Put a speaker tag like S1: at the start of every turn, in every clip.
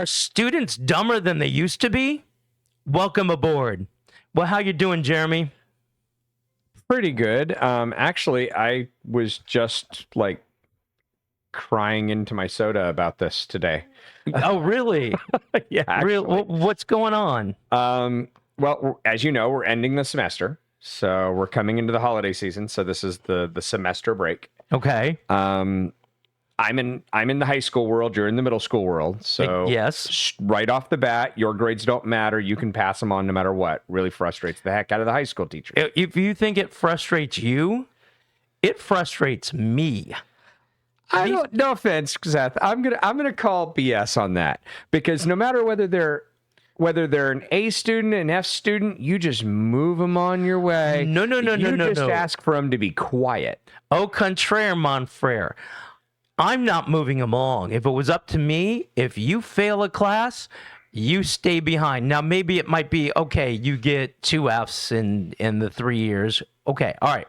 S1: Are students dumber than they used to be? Welcome aboard. Well, how you doing, Jeremy?
S2: Pretty good. Actually, I was just like crying into my soda about this today.
S1: Oh, really?
S2: Yeah, actually.
S1: What's going on?
S2: Well, as you know, we're ending the semester, so we're coming into the holiday season. So this is the semester break.
S1: Okay.
S2: I'm in the high school world. You're in the middle school world. So
S1: yes,
S2: right off the bat, your grades don't matter. You can pass them on no matter what. Really frustrates the heck out of the high school teachers.
S1: If you think it frustrates you, it frustrates me.
S2: No offense, Seth. I'm gonna call BS on that, because no matter whether they're an A student, an F student, you just move them on your way.
S1: No.
S2: You just ask for them to be quiet.
S1: Au contraire, mon frere. I'm not moving them along. If it was up to me, if you fail a class, you stay behind. Now, maybe it might be, okay, you get 2 Fs in the 3 years. Okay, all right.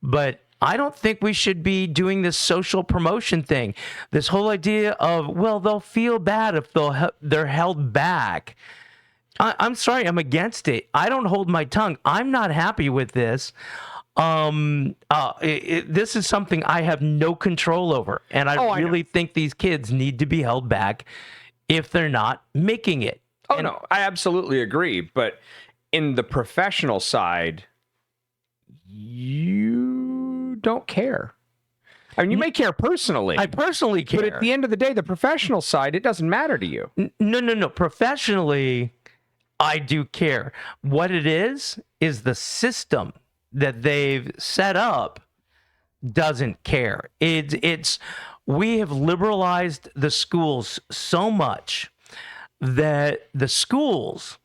S1: But I don't think we should be doing this social promotion thing. This whole idea of, well, they'll feel bad if they're held back. I'm sorry, I'm against it. I don't hold my tongue. I'm not happy with this. This is something I have no control over, and I really think these kids need to be held back if they're not making it.
S2: No, I absolutely agree. But in the professional side, you don't care. I mean, you may care personally.
S1: I personally care.
S2: But at the end of the day, the professional side, it doesn't matter to you.
S1: No. Professionally, I do care. What it is the system that they've set up doesn't care. We have liberalized the schools so much that the schools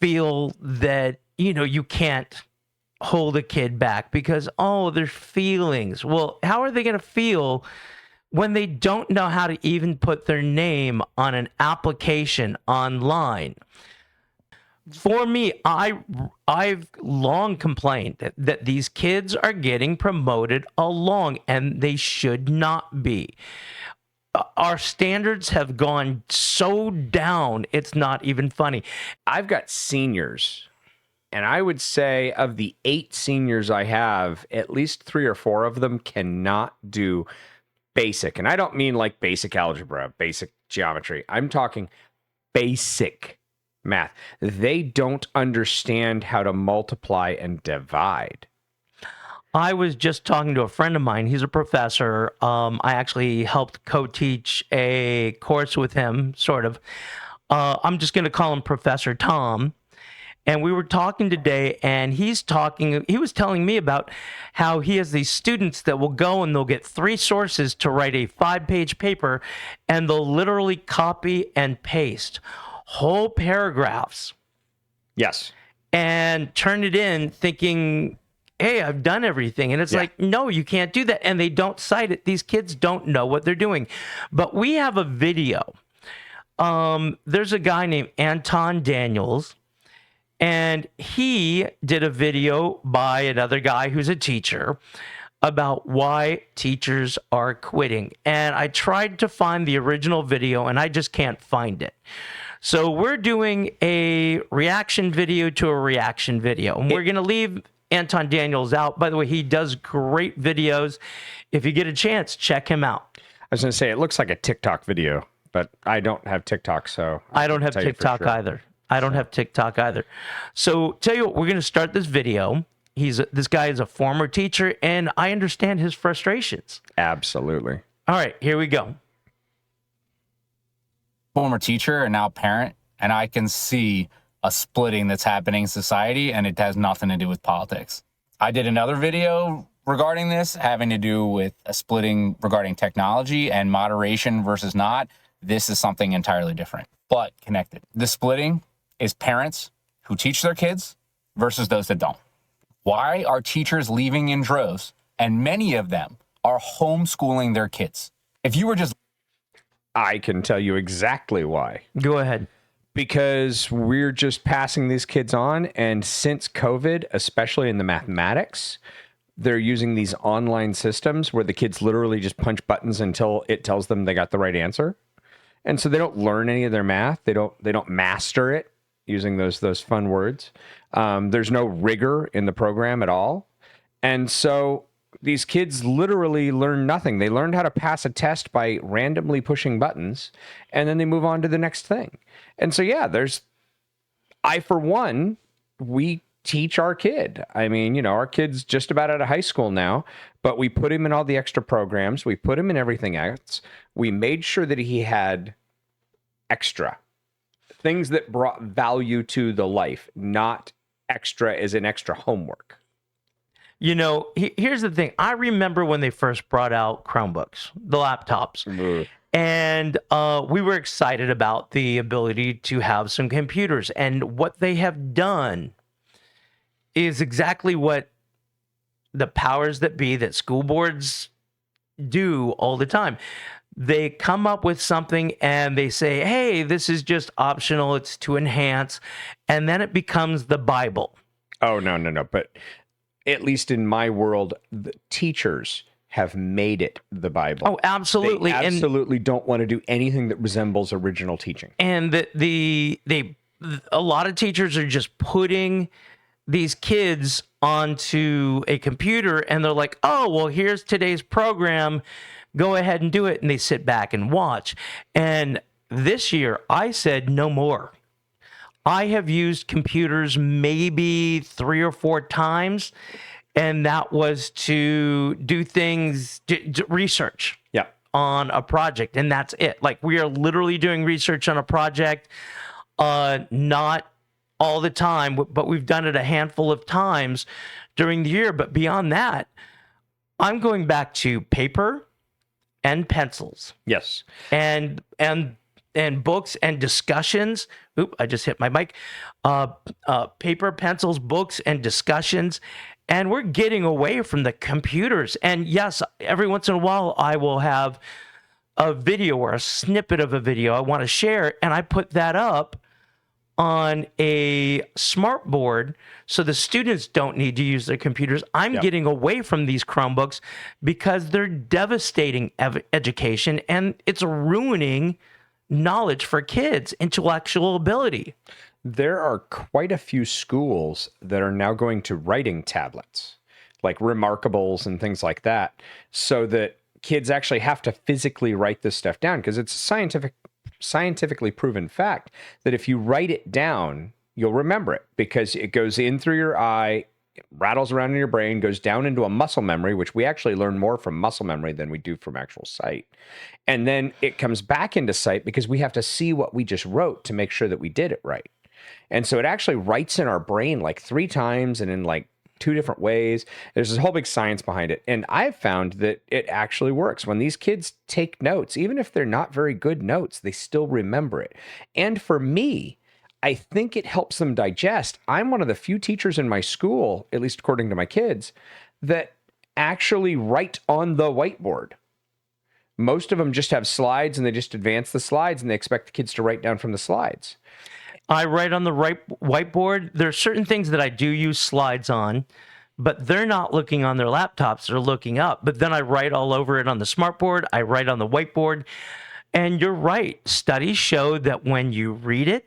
S1: feel that, you can't hold a kid back because, their feelings. Well, how are they going to feel when they don't know how to even put their name on an application online? For me, I've long complained that these kids are getting promoted along, and they should not be. Our standards have gone so down, it's not even funny.
S2: I've got seniors, and I would say of the 8 seniors I have, at least 3 or 4 of them cannot do basic. And I don't mean like basic algebra, basic geometry. I'm talking basic math. They don't understand how to multiply and divide.
S1: I was just talking to a friend of mine. He's a professor. I actually helped co-teach a course with him, sort of. I'm just going to call him Professor Tom. And we were talking today, and he was telling me about how he has these students that will go and they'll get 3 sources to write a 5-page paper, and they'll literally copy and paste whole paragraphs.
S2: Yes.
S1: And turn it in thinking, hey, I've done everything. And it's like, no, you can't do that. And they don't cite it. These kids don't know what they're doing. But we have a video. There's a guy named Anton Daniels, and he did a video by another guy who's a teacher about why teachers are quitting. And I tried to find the original video, and I just can't find it. So we're doing a reaction video to a reaction video, and we're going to leave Anton Daniels out. By the way, he does great videos. If you get a chance, check him out.
S2: I was going to say, it looks like a TikTok video, but I don't have TikTok, so...
S1: I don't have TikTok either. I don't have TikTok either. So tell you what, we're going to start this video. This guy is a former teacher, and I understand his frustrations.
S2: Absolutely.
S1: All right, here we go.
S3: Former teacher and now parent, and I can see a splitting that's happening in society, and it has nothing to do with politics. I did another video regarding this, having to do with a splitting regarding technology and moderation versus not. This is something entirely different, but connected. The splitting is parents who teach their kids versus those that don't. Why are teachers leaving in droves? And many of them are homeschooling their kids. If you were just...
S2: I can tell you exactly why.
S1: Go ahead.
S2: Because we're just passing these kids on. And since COVID, especially in the mathematics, they're using these online systems where the kids literally just punch buttons until it tells them they got the right answer. And so they don't learn any of their math. They don't master it, using those fun words. There's no rigor in the program at all. And so these kids literally learn nothing. They learned how to pass a test by randomly pushing buttons, and then they move on to the next thing. And so, yeah, for one, we teach our kid. I mean, our kid's just about out of high school now, but we put him in all the extra programs. We put him in everything else. We made sure that he had extra things that brought value to the life, not extra as in extra homework.
S1: Here's the thing. I remember when they first brought out Chromebooks, the laptops.
S2: Ugh.
S1: And we were excited about the ability to have some computers. And what they have done is exactly what the powers that be, that school boards do all the time. They come up with something and they say, hey, this is just optional. It's to enhance. And then it becomes the Bible.
S2: Oh, no. But at least in my world, the teachers have made it the Bible.
S1: Oh, absolutely.
S2: They absolutely don't want to do anything that resembles original teaching.
S1: And a lot of teachers are just putting these kids onto a computer and they're like, oh, well, here's today's program. Go ahead and do it. And they sit back and watch. And this year I said no more. I have used computers maybe 3 or 4 times, and that was to do things, research on a project, and that's it. Like, we are literally doing research on a project, not all the time, but we've done it a handful of times during the year. But beyond that, I'm going back to paper and pencils.
S2: Yes.
S1: And books and discussions. Oop, I just hit my mic. Paper, pencils, books, and discussions. And we're getting away from the computers. And yes, every once in a while, I will have a video or a snippet of a video I want to share, and I put that up on a smart board so the students don't need to use their computers. I'm getting away from these Chromebooks because they're devastating education, and it's ruining knowledge for kids, intellectual ability.
S2: There are quite a few schools that are now going to writing tablets, like Remarkables and things like that, so that kids actually have to physically write this stuff down, because it's a scientifically proven fact that if you write it down, you'll remember it, because it goes in through your eye, it rattles around in your brain, goes down into a muscle memory, which we actually learn more from muscle memory than we do from actual sight. And then it comes back into sight because we have to see what we just wrote to make sure that we did it right. And so it actually writes in our brain like 3 times and in like 2 different ways. There's this whole big science behind it. And I've found that it actually works. When these kids take notes, even if they're not very good notes, they still remember it. And for me, I think it helps them digest. I'm one of the few teachers in my school, at least according to my kids, that actually write on the whiteboard. Most of them just have slides and they just advance the slides and they expect the kids to write down from the slides.
S1: I write on the whiteboard. There are certain things that I do use slides on, but they're not looking on their laptops. They're looking up. But then I write all over it on the smartboard. I write on the whiteboard. And you're right. Studies show that when you read it,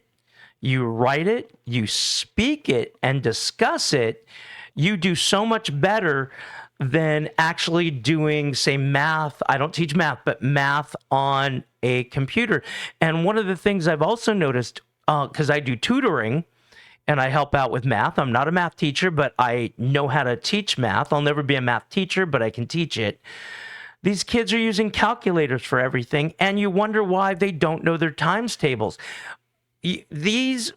S1: you write it, you speak it, and discuss it, you do so much better than actually doing, say, math. I don't teach math, but math on a computer. And one of the things I've also noticed, because I do tutoring and I help out with math. I'm not a math teacher, but I know how to teach math. I'll never be a math teacher, but I can teach it. These kids are using calculators for everything, and you wonder why they don't know their times tables.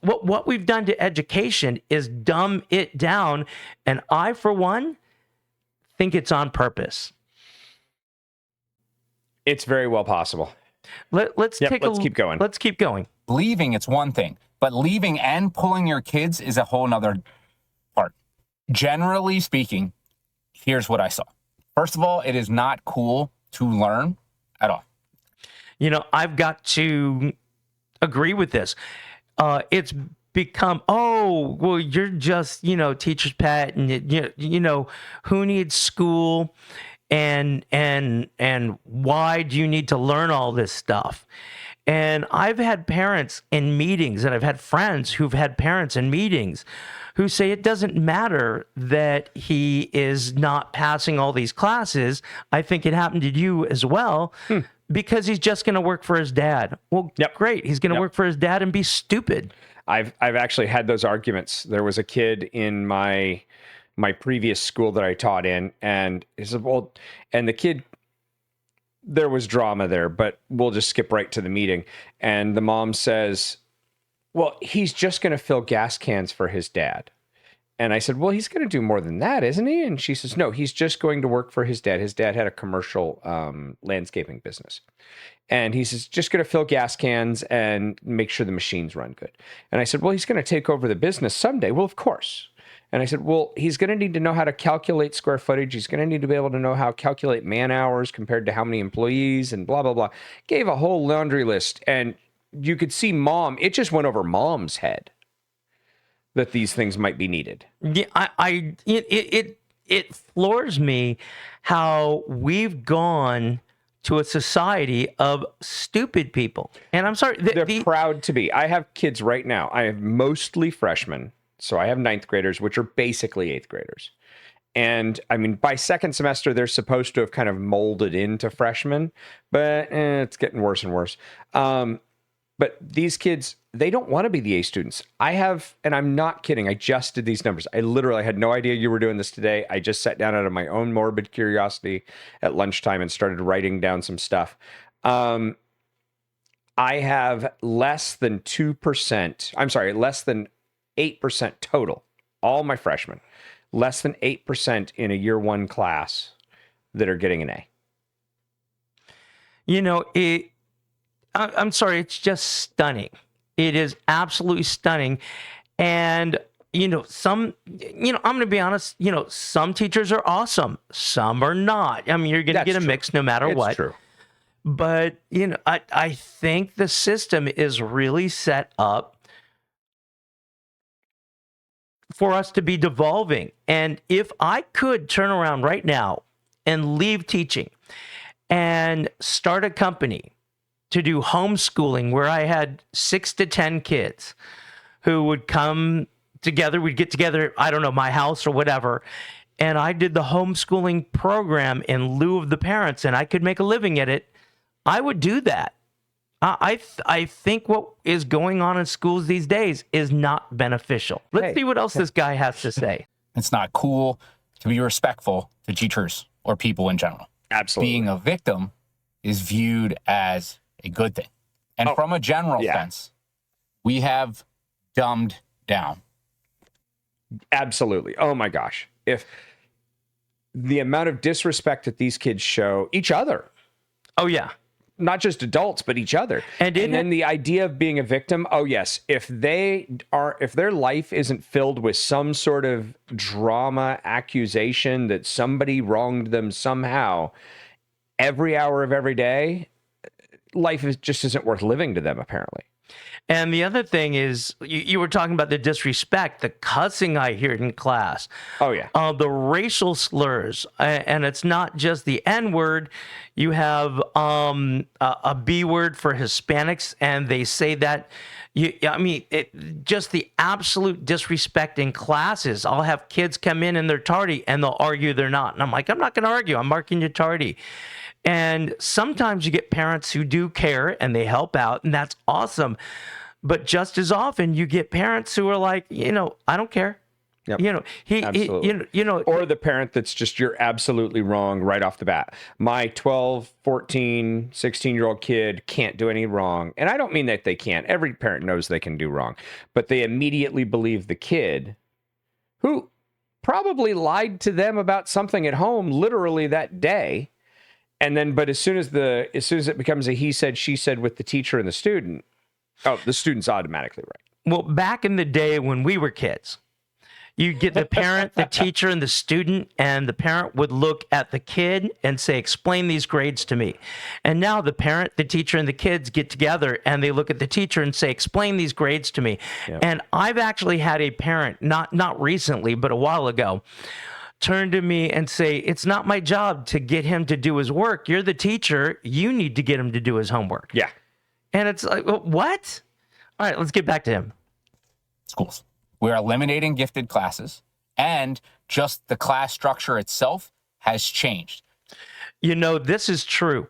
S1: What we've done to education is dumb it down, and I, for one, think it's on purpose.
S2: It's very well possible.
S1: Let's
S2: keep going.
S1: Let's keep going.
S3: Leaving, it's one thing, but leaving and pulling your kids is a whole nother part. Generally speaking, here's what I saw. First of all, it is not cool to learn at all.
S1: I've got to agree with this. It's become, oh, well, you're just, teacher's pet, and who needs school, and why do you need to learn all this stuff? And I've had parents in meetings, and I've had friends who've had parents in meetings who say it doesn't matter that he is not passing all these classes. I think it happened to you as well, because he's just going to work for his dad. Well, great. He's going to work for his dad and be stupid.
S2: I've actually had those arguments. There was a kid in my previous school that I taught in, and he said, well, and the kid, there was drama there, but we'll just skip right to the meeting. And the mom says, well, he's just going to fill gas cans for his dad. And I said, well, he's going to do more than that, isn't he? And she says, no, he's just going to work for his dad. His dad had a commercial landscaping business. And he says, just going to fill gas cans and make sure the machines run good. And I said, well, he's going to take over the business someday. Well, of course. And I said, well, he's going to need to know how to calculate square footage. He's going to need to be able to know how to calculate man hours compared to how many employees and blah, blah, blah. Gave a whole laundry list. And you could see mom, it just went over mom's head that these things might be needed.
S1: Yeah, it floors me how we've gone to a society of stupid people. And I'm sorry.
S2: They're proud to be. I have kids right now. I have mostly freshmen. So I have ninth graders, which are basically eighth graders. And I mean, by second semester, they're supposed to have kind of molded into freshmen, but it's getting worse and worse. But these kids, they don't want to be the A students. I have, and I'm not kidding, I just did these numbers. I literally had no idea you were doing this today. I just sat down out of my own morbid curiosity at lunchtime and started writing down some stuff. I have less than 8% total, all my freshmen, less than 8% in a year one class that are getting an A.
S1: You know, I'm sorry, it's just stunning. It is absolutely stunning. And, I'm going to be honest, some teachers are awesome. Some are not. I mean, you're going to get a mix no matter what.
S2: True.
S1: But, I think the system is really set up for us to be devolving. And if I could turn around right now and leave teaching and start a company to do homeschooling where I had 6 to 10 kids who would come together, we'd get together, I don't know, my house or whatever, and I did the homeschooling program in lieu of the parents, and I could make a living at it, I would do that. I think what is going on in schools these days is not beneficial. Let's see what else this guy has to say.
S3: It's not cool to be respectful to teachers or people in general.
S2: Absolutely.
S3: Being a victim is viewed as a good thing. And from a general sense, we have dumbed down.
S2: Absolutely. Oh my gosh. If the amount of disrespect that these kids show each other.
S1: Oh yeah.
S2: Not just adults, but each other. And then the idea of being a victim. Oh yes. If their life isn't filled with some sort of drama accusation that somebody wronged them somehow, every hour of every day, life just isn't worth living to them, apparently.
S1: And the other thing is, you were talking about the disrespect, the cussing I hear in class.
S2: Oh, yeah.
S1: The racial slurs. And it's not just the N word. You have a B word for Hispanics, and they say that. Just the absolute disrespect in classes. I'll have kids come in and they're tardy, and they'll argue they're not. And I'm like, I'm not going to argue. I'm marking you tardy. And sometimes you get parents who do care and they help out, and that's awesome. But just as often, you get parents who are like, I don't care.
S2: Yep.
S1: Or
S2: the parent that's just, you're absolutely wrong right off the bat. My 12, 14, 16-year-old kid can't do any wrong. And I don't mean that they can't. Every parent knows they can do wrong. But they immediately believe the kid who probably lied to them about something at home literally that day. And then, but as soon as it becomes a he said, she said with the teacher and the student, the student's automatically right.
S1: Well, back in the day when we were kids, you get the parent, the teacher, and the student, and the parent would look at the kid and say, explain these grades to me. And now the parent, the teacher, and the kids get together and they look at the teacher and say, explain these grades to me. Yep. And I've actually had a parent, not recently, but a while ago, turn to me and say, it's not my job to get him to do his work. You're the teacher. You need to get him to do his homework.
S2: Yeah.
S1: And it's like, what? All right, let's get back to him.
S3: Schools. We're eliminating gifted classes, and just the class structure itself has changed.
S1: You know, this is true.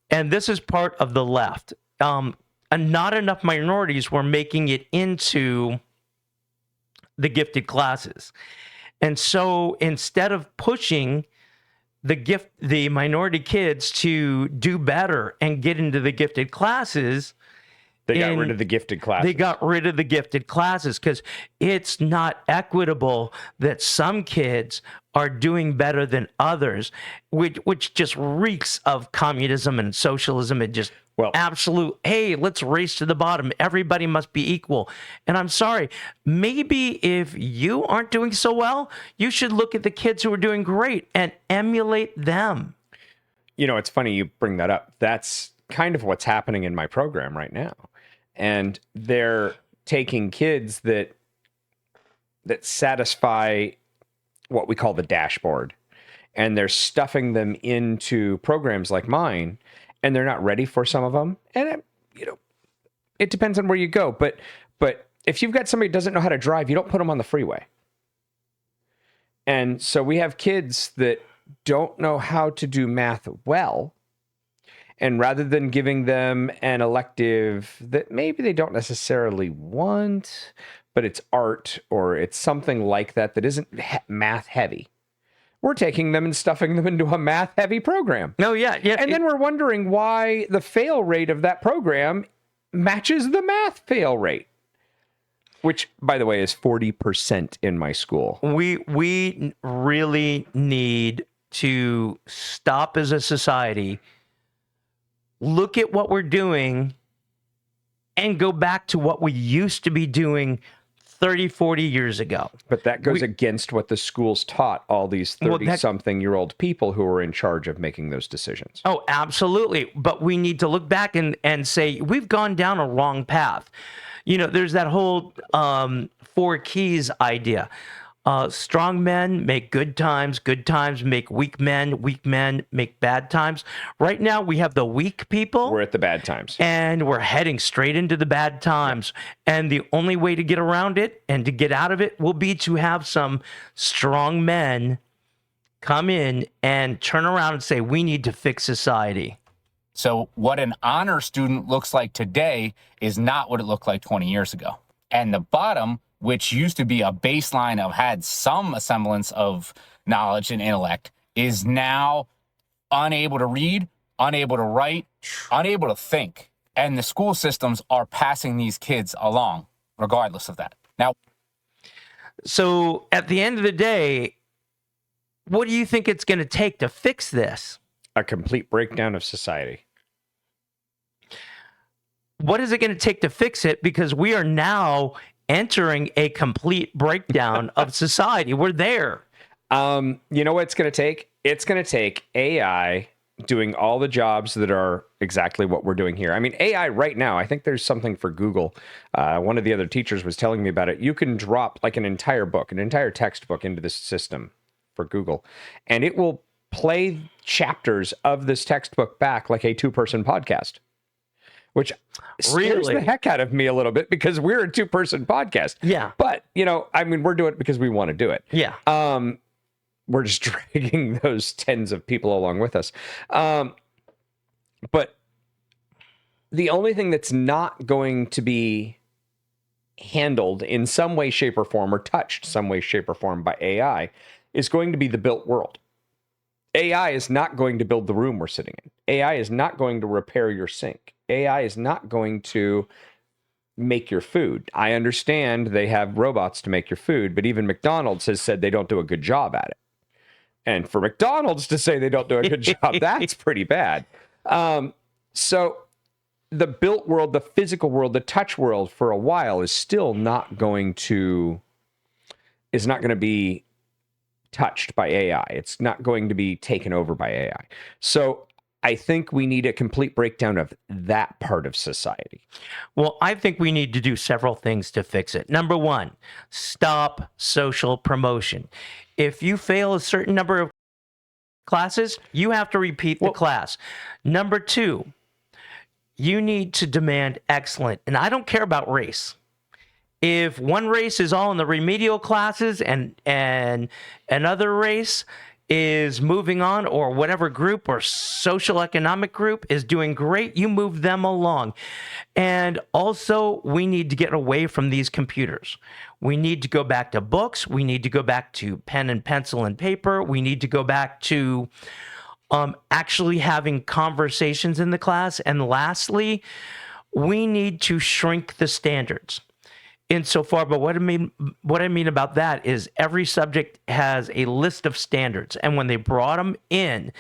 S1: And this is part of the left. And not enough minorities were making it into the gifted classes. And so instead of pushing the minority kids to do better and get into the gifted classes,
S2: They got rid of the gifted classes.
S1: They got rid of the gifted classes because it's not equitable that some kids are doing better than others, which just reeks of communism and socialism and just absolute, hey, let's race to the bottom. Everybody must be equal. And I'm sorry, maybe if you aren't doing so well, you should look at the kids who are doing great and emulate them.
S2: You know, it's funny you bring that up. That's kind of what's happening in my program right now. And they're taking kids that satisfy what we call the dashboard, and they're stuffing them into programs like mine, and they're not ready for some of them. And it depends on where you go. But if you've got somebody who doesn't know how to drive, you don't put them on the freeway. And so we have kids that don't know how to do math well. And rather than giving them an elective that maybe they don't necessarily want, but it's art or it's something like that isn't math heavy, we're taking them and stuffing them into a math heavy program.
S1: No, yeah.
S2: And then we're wondering why the fail rate of that program matches the math fail rate, which, by the way, is 40% in my school.
S1: We really need to stop as a society, look at what we're doing, and go back to what we used to be doing 30, 40 years ago.
S2: But that goes against what the schools taught all these 30-something-year-old people who were in charge of making those decisions.
S1: Oh, absolutely. But we need to look back and say, we've gone down a wrong path. You know, there's that whole 4 keys idea. Strong men make good times make weak men make bad times. Right now, we have the weak people.
S2: We're at the bad times.
S1: And we're heading straight into the bad times. And the only way to get around it and to get out of it will be to have some strong men come in and turn around and say, we need to fix society.
S3: So what an honor student looks like today is not what it looked like 20 years ago. And the bottom, which used to be a baseline of had some semblance of knowledge and intellect, is now unable to read, unable to write, unable to think. And the school systems are passing these kids along regardless of that. Now,
S1: so at the end of the day, what do you think it's going to take to fix this?
S2: A complete breakdown of society.
S1: What is it going to take to fix it? Because we are now entering a complete breakdown of society. We're there.
S2: You know what it's going to take? It's going to take AI doing all the jobs that are exactly what we're doing here. I mean, AI right now, I think there's something for Google. One of the other teachers was telling me about it. You can drop like an entire book, an entire textbook into this system for Google, and it will play chapters of this textbook back like a 2-person podcast, which scares the heck out of me a little bit because we're a 2-person podcast.
S1: Yeah.
S2: But, you know, I mean, we're doing it because we want to do it.
S1: Yeah.
S2: We're just dragging those tens of people along with us. But the only thing that's not going to be handled in some way, shape, or form, or touched some way, shape, or form by AI is going to be the built world. AI is not going to build the room we're sitting in. AI is not going to repair your sink. AI is not going to make your food. I understand they have robots to make your food, but even McDonald's has said they don't do a good job at it. And for McDonald's to say they don't do a good job, that's pretty bad. So the built world, the physical world, the touch world for a while is still not going to be touched by AI. It's not going to be taken over by AI. So I think we need a complete breakdown of that part of society.
S1: Well, I think we need to do several things to fix it. Number one, stop social promotion. If you fail a certain number of classes, you have to repeat the class. Number two, you need to demand excellent. And I don't care about race. If one race is all in the remedial classes and another race is moving on, or whatever group or social economic group is doing great, you move them along. And also, we need to get away from these computers. We need to go back to books. We need to go back to pen and pencil and paper. We need to go back to actually having conversations in the class. And lastly, we need to shrink the standards. Insofar, but what I mean about that is every subject has a list of standards, and when they brought them in,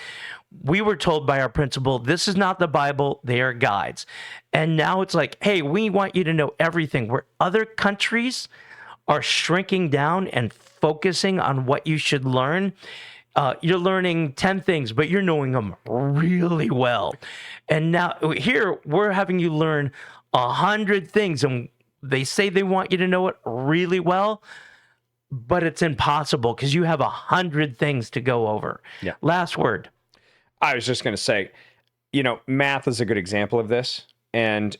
S1: we were told by our principal, this is not the Bible, they are guides. And now it's like, hey, we want you to know everything, where other countries are shrinking down and focusing on what you should learn. You're learning 10 things, but you're knowing them really well. And now here we're having you learn 100 things, and they say they want you to know it really well, but it's impossible because you have 100 things to go over.
S2: Yeah.
S1: Last word.
S2: I was just going to say, math is a good example of this. And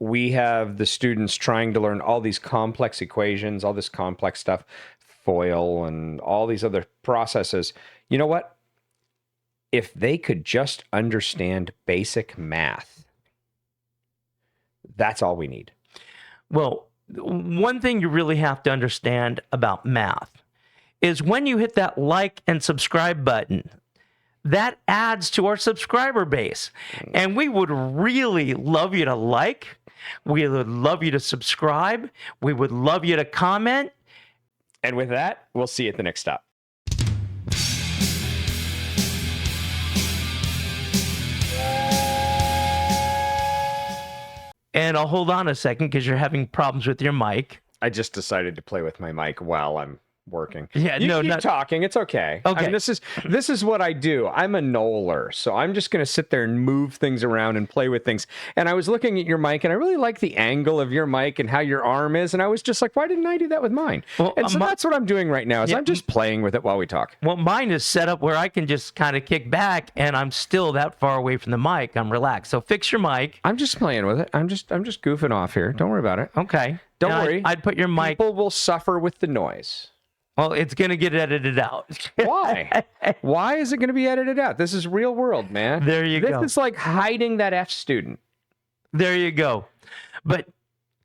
S2: we have the students trying to learn all these complex equations, all this complex stuff, FOIL and all these other processes. You know what? If they could just understand basic math, that's all we need.
S1: Well, one thing you really have to understand about math is when you hit that like and subscribe button, that adds to our subscriber base. And we would really love you to like. We would love you to subscribe. We would love you to comment.
S2: And with that, we'll see you at the next stop.
S1: And I'll hold on a second because you're having problems with your mic.
S2: I just decided to play with my mic while I'm working.
S1: Yeah,
S2: you
S1: no,
S2: keep
S1: not
S2: talking. It's okay.
S1: Okay.
S2: I mean, this is what I do. I'm a knoller, so I'm just going to sit there and move things around and play with things. And I was looking at your mic, and I really like the angle of your mic and how your arm is. And I was just like, why didn't I do that with mine?
S1: Well,
S2: and so that's what I'm doing right now. Is I'm just playing with it while we talk.
S1: Well, mine is set up where I can just kind of kick back, and I'm still that far away from the mic. I'm relaxed. So fix your mic.
S2: I'm just playing with it. I'm just goofing off here. Don't worry about it.
S1: Okay.
S2: Don't
S1: And
S2: worry.
S1: I'd put your mic.
S2: People will suffer with the noise.
S1: Well, it's going to get edited out.
S2: Why? Why is it going to be edited out? This is real world, man.
S1: There you go.
S2: This is like hiding that F student.
S1: There you go. But